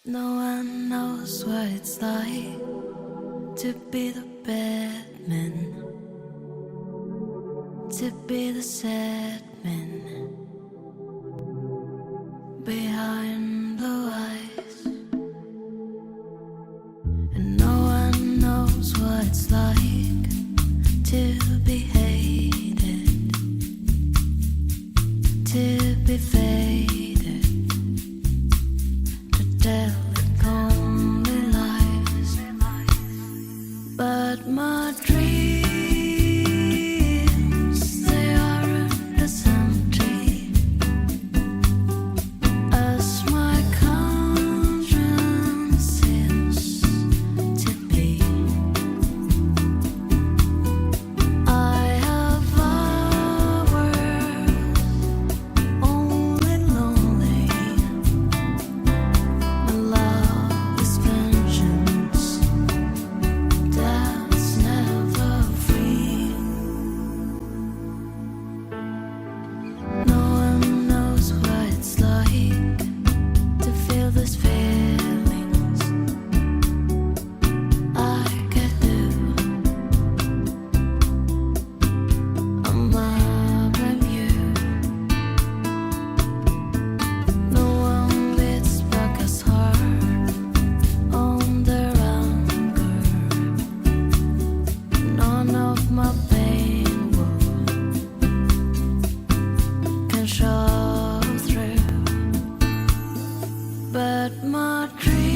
No one knows what it's like to be the bad man, to be the sad man behind blue eyes. And no one knows what it's like to be hated, to be faded, to tell only lies. But my dreams, they aren't as empty as my conscience seems to be. I have hours only lonely. My love is vengeance that's never free. No one knows what it's like to feel these feelings like I do. I'm loving you. No one beats back as hard on their anger. None of my pain can show through. But my dreams